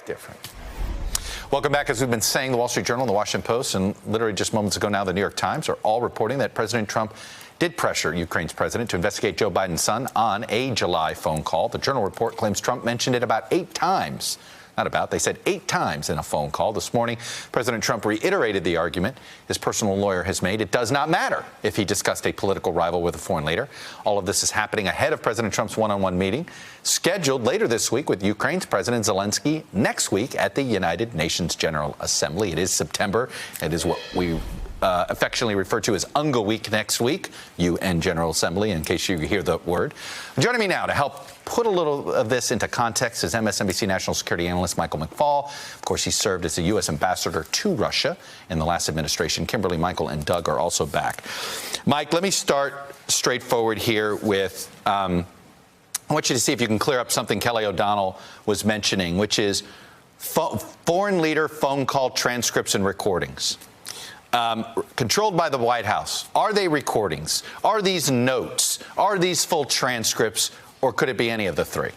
different. Welcome back. As we've been saying, the Wall Street Journal and the Washington Post, and literally just moments ago now, the New York Times, are all reporting that President Trump did pressure Ukraine's president to investigate Joe Biden's son on a July phone call. The Journal report claims Trump mentioned it about 8 times. Not about, they said 8 times in a phone call. This morning, President Trump reiterated the argument his personal lawyer has made. It does not matter if he discussed a political rival with a foreign leader. All of this is happening ahead of President Trump's one-on-one meeting, scheduled later this week with Ukraine's President Zelensky next week at the United Nations General Assembly. It is September. It is what we affectionately refer to as UNGA Week next week, UN General Assembly, in case you hear the word. Joining me now to help put a little of this into context is MSNBC national security analyst Michael McFaul. Of course, he served as the U.S. ambassador to Russia in the last administration. Kimberly, Michael, and Doug are also back. Mike, let me start straightforward here with I want you to see if you can clear up something Kelly O'Donnell was mentioning, which is foreign leader phone call transcripts and recordings. Controlled by the White House. Are they recordings? Are these notes? Are these full transcripts? Or could it be any of the three?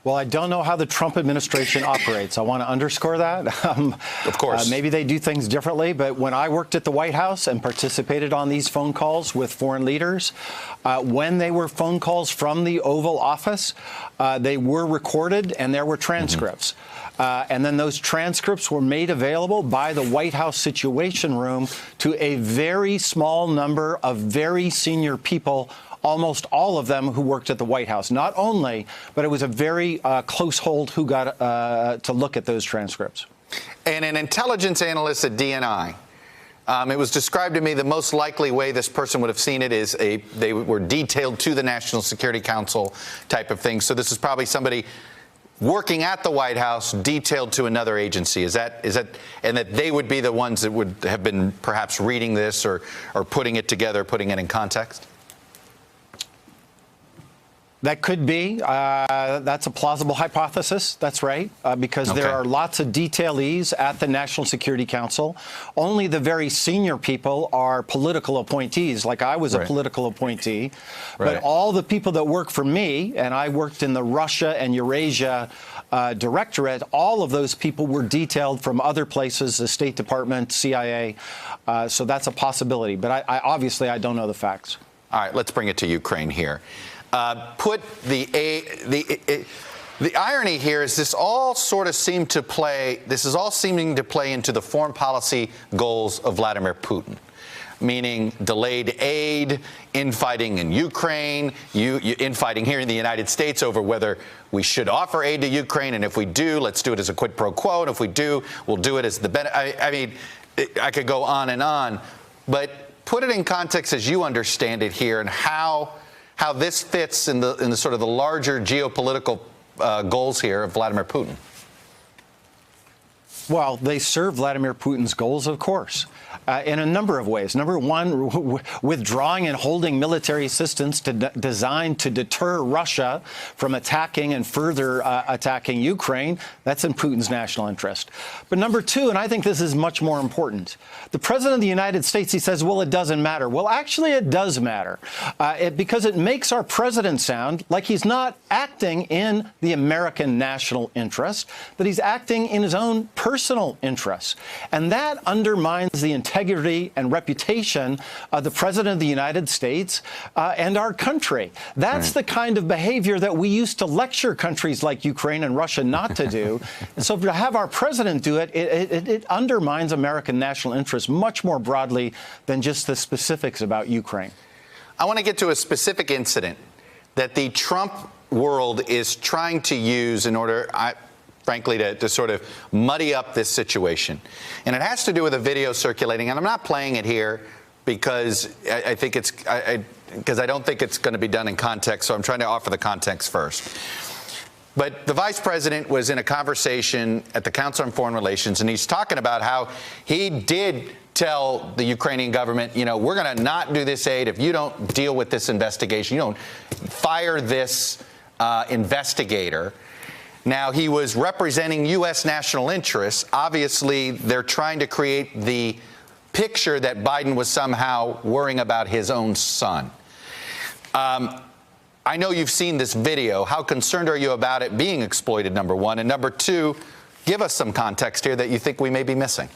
Well, I don't know how the Trump administration operates. I want to underscore that. Of course. Maybe they do things differently. But when I worked at the White House and participated on these phone calls with foreign leaders, when they were phone calls from the Oval Office, they were recorded and there were transcripts. And then those transcripts were made available by the White House Situation Room to a very small number of very senior people, almost all of them who worked at the White House. Not only, but it was a very close hold who got to look at those transcripts. And an intelligence analyst at DNI, it was described to me the most likely way this person would have seen it is they were detailed to the National Security Council type of thing. So this is probably somebody working at the White House, detailed to another agency. Is that, and that they would be the ones that would have been perhaps reading this or putting it together, putting it in context? That could be. That's a plausible hypothesis. That's right, because there are lots of detailees at the National Security Council. Only the very senior people are political appointees, like I was a political appointee. But all the people that work for me, and I worked in the Russia and Eurasia Directorate, all of those people were detailed from other places, the State Department, CIA. So that's a possibility. But obviously, I don't know the facts. All right, let's bring it to Ukraine here. Put the irony here is this all sort of seemed to play. This is all seeming to play into the foreign policy goals of Vladimir Putin, meaning delayed aid, infighting in Ukraine, infighting here in the United States over whether we should offer aid to Ukraine, and if we do, let's do it as a quid pro quo, and if we do, we'll do it as the benefit. I mean, I could go on and on, but put it in context as you understand it here, and how this fits in the sort of the larger geopolitical goals here of Vladimir Putin. Well, they serve Vladimir Putin's goals, of course, in a number of ways. Number one, withdrawing and holding military assistance designed to deter Russia from attacking and further attacking Ukraine. That's in Putin's national interest. But number two, and I think this is much more important, the President of the United States, he says, well, it doesn't matter. Well, actually, it does matter because it makes our president sound like he's not acting in the American national interest, but he's acting in his own personal interests. And that undermines the integrity and reputation of the President of the United States and our country. That's the kind of behavior that we used to lecture countries like Ukraine and Russia not to do. And so to have our president do it, it undermines American national interests much more broadly than just the specifics about Ukraine. I want to get to a specific incident that the Trump world is trying to use in order, frankly, to sort of muddy up this situation. And it has to do with a video circulating, and I'm not playing it here because I think it's because I don't think it's going to be done in context, so I'm trying to offer the context first. But the vice president was in a conversation at the Council on Foreign Relations, and he's talking about how he did tell the Ukrainian government, you know, we're going to not do this aid if you don't deal with this investigation. You don't fire this investigator. Now, he was representing U.S. national interests. Obviously, they're trying to create the picture that Biden was somehow worrying about his own son. I know you've seen this video. How concerned are you about it being exploited, number one? And number two, give us some context here that you think we may be missing.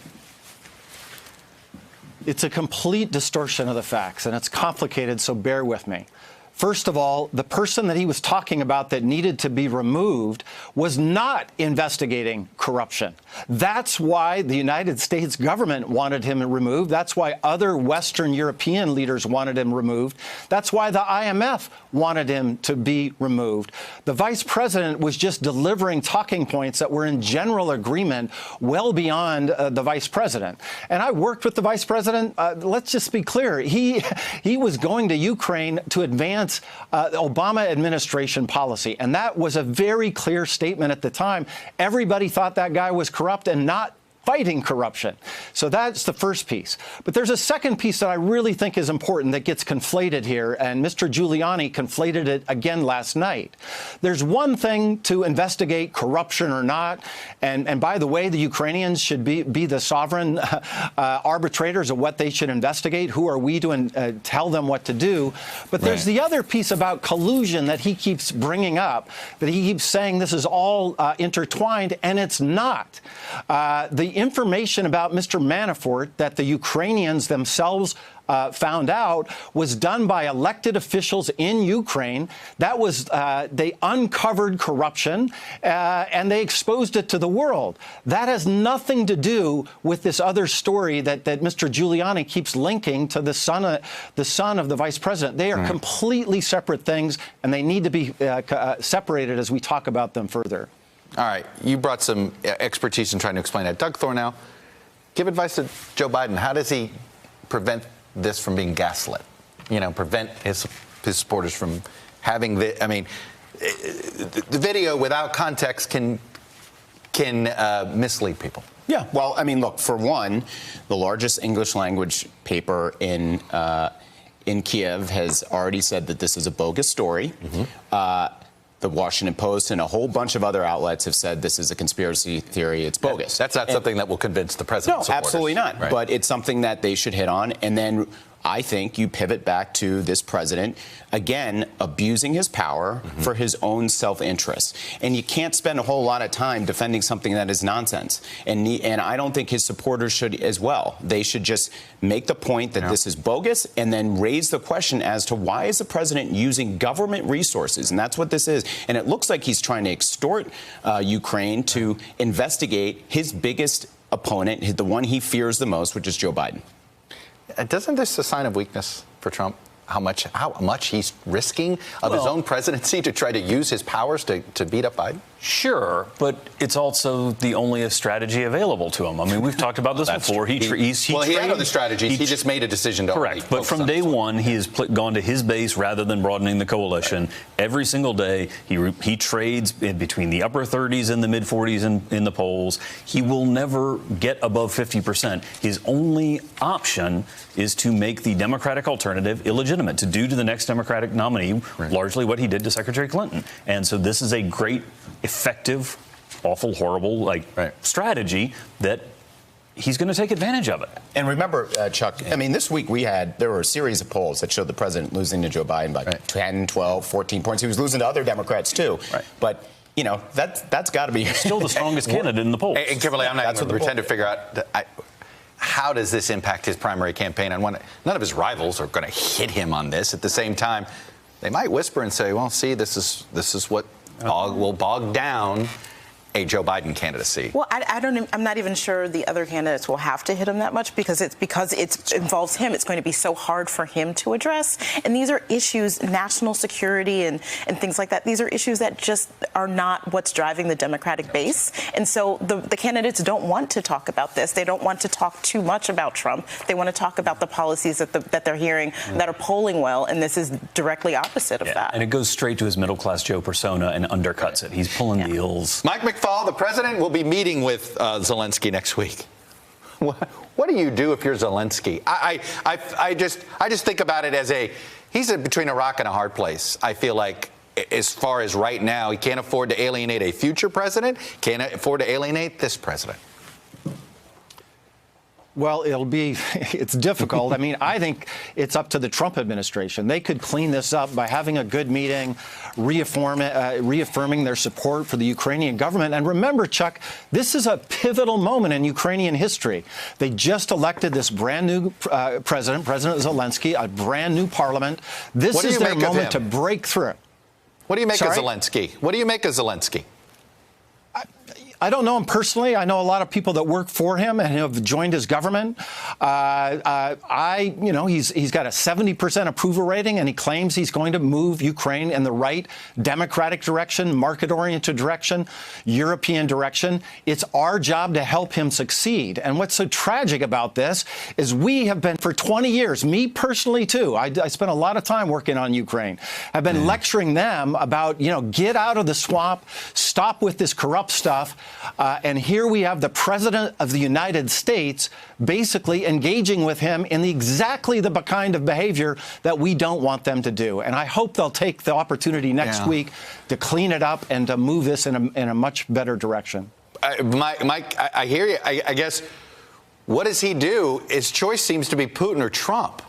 It's a complete distortion of the facts, and it's complicated, so bear with me. First of all, the person that he was talking about that needed to be removed was not investigating corruption. That's why the United States government wanted him removed. That's why other Western European leaders wanted him removed. That's why the IMF wanted him to be removed. The vice president was just delivering talking points that were in general agreement well beyond the vice president. And I worked with the vice president. Let's just be clear. He was going to Ukraine to advance the Obama administration policy. And that was a very clear statement at the time. Everybody thought that guy was corrupt and not fighting corruption. So that's the first piece. But there's a second piece that I really think is important that gets conflated here, and Mr. Giuliani conflated it again last night. There's one thing to investigate corruption or not, and by the way, the Ukrainians should be the sovereign arbitrators of what they should investigate. Who are we to tell them what to do? But there's the other piece about collusion that he keeps bringing up, that he keeps saying this is all intertwined, and it's not. The information about Mr. Manafort that the Ukrainians themselves found out was done by elected officials in Ukraine. That was, they uncovered corruption and they exposed it to the world. That has nothing to do with this other story that Mr. Giuliani keeps linking to the son of the vice president. They are completely separate things, and they need to be separated as we talk about them further. All right. You brought some expertise in trying to explain that. Doug Thornow, give advice to Joe Biden. How does he prevent this from being gaslit? You know, prevent his supporters from having the. I mean, the video without context can mislead people. Yeah. Well, I mean, look, for one, the largest English language paper in Kiev has already said that this is a bogus story. The Washington Post and a whole bunch of other outlets have said this is a conspiracy theory. It's bogus. That's not something that will convince the president. No, absolutely not. Right. But it's something that they should hit on. And then I think you pivot back to this president, again, abusing his power for his own self-interest. And you can't spend a whole lot of time defending something that is nonsense. And I don't think his supporters should as well. They should just make the point that this is bogus and then raise the question as to why is the president using government resources? And that's what this is. And it looks like he's trying to extort Ukraine to investigate his biggest opponent, the one he fears the most, which is Joe Biden. Doesn't this a sign of weakness for Trump? How much he's risking of his own presidency to try to use his powers to beat up Biden? Sure, but it's also the only strategy available to him. I mean, we've talked about this before. He had other strategies. He just made a decision to correct. But from day one, he has gone to his base rather than broadening the coalition. Every single day, he trades in between the upper 30s and the mid 40s in the polls. He will never get above 50%. His only option is to make the Democratic alternative illegitimate, to do to the next Democratic nominee largely what he did to Secretary Clinton. And so this is a great, effective, awful, horrible strategy that he's going to take advantage of it. And remember, Chuck, I mean, this week there were a series of polls that showed the president losing to Joe Biden by 10, 12, 14 points. He was losing to other Democrats, too. But, you know, that's got to be still the strongest candidate in the polls. And Kimberly, I'm not going to pretend to figure out how does this impact his primary campaign. None of his rivals are going to hit him on this. At the same time, they might whisper and say, well, see, this is what will bog down a Joe Biden candidacy. Well, I'm not even sure the other candidates will have to hit him that much because it involves him. It's going to be so hard for him to address. And these are issues, national security and things like that. These are issues that just are not what's driving the Democratic base. And so the candidates don't want to talk about this. They don't want to talk too much about Trump. They want to talk about the policies that they're hearing that are polling well. And this is directly opposite of that. And it goes straight to his middle-class Joe persona and undercuts it. He's pulling deals. Mike McFaul, the president, will be meeting with Zelensky next week. What do you do if you're Zelensky? I just think about it as he's between a rock and a hard place. I feel like as far as right now, he can't afford to alienate a future president, can't afford to alienate this president. Well, it's difficult. I mean, I think it's up to the Trump administration. They could clean this up by having a good meeting, reaffirming their support for the Ukrainian government. And remember, Chuck, this is a pivotal moment in Ukrainian history. They just elected this brand new President Zelensky, a brand new parliament. This is their moment to break through. What do you make of Zelensky? What do you make of Zelensky? I don't know him personally. I know a lot of people that work for him and have joined his government. He's got a 70% approval rating, and he claims he's going to move Ukraine in the right democratic direction, market-oriented direction, European direction. It's our job to help him succeed. And what's so tragic about this is we have been for 20 years, me personally too, I spent a lot of time working on Ukraine, have been lecturing them about, get out of the swamp, stop with this corrupt stuff. And here we have the President of the United States basically engaging with him in exactly the kind of behavior that we don't want them to do. And I hope they'll take the opportunity next week to clean it up and to move this in a much better direction. Mike, I hear you. I guess, what does he do? His choice seems to be Putin or Trump.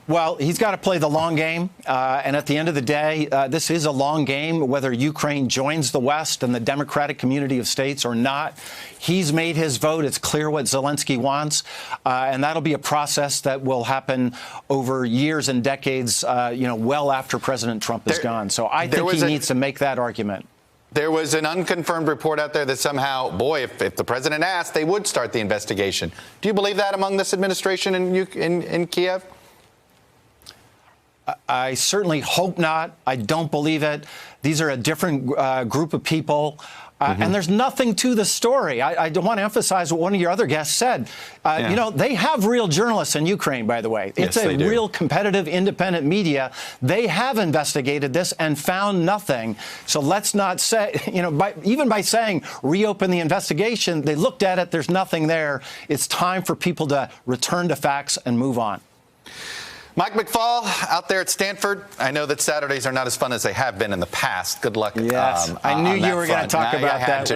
Well, he's got to play the long game. And at the end of the day, this is a long game, whether Ukraine joins the West and the democratic community of states or not. He's made his vote. It's clear what Zelensky wants. And that'll be a process that will happen over years and decades, well after President Trump is gone. So I think he needs to make that argument. There was an unconfirmed report out there that somehow, if the president asked, they would start the investigation. Do you believe that among this administration in Kiev? I certainly hope not. I don't believe it. These are a different group of people. And there's nothing to the story. I want to emphasize what one of your other guests said. They have real journalists in Ukraine, by the way. It's a real competitive, independent media. They have investigated this and found nothing. So let's not say, even by saying reopen the investigation, they looked at it, there's nothing there. It's time for people to return to facts and move on. Mike McFaul out there at Stanford. I know that Saturdays are not as fun as they have been in the past. Good luck. Yes, I knew you were going to talk about that.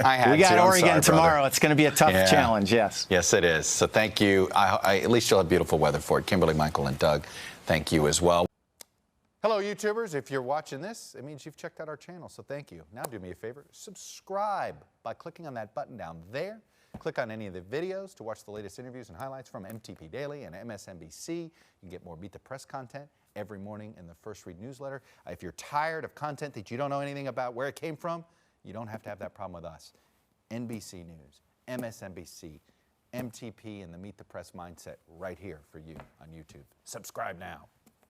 I had to. We got Oregon tomorrow. It's going to be a tough challenge, yes. Yes, it is. So thank you. At least you'll have beautiful weather for it. Kimberly, Michael, and Doug, thank you as well. Hello, YouTubers. If you're watching this, it means you've checked out our channel, so thank you. Now do me a favor. Subscribe by clicking on that button down there. Click on any of the videos to watch the latest interviews and highlights from MTP Daily and MSNBC. You can get more Beat the Press content every morning in the First Read newsletter. If you're tired of content that you don't know anything about where it came from, you don't have to have that problem with us. NBC News, MSNBC, MTP, and the Meet the Press mindset right here for you on YouTube. Subscribe now.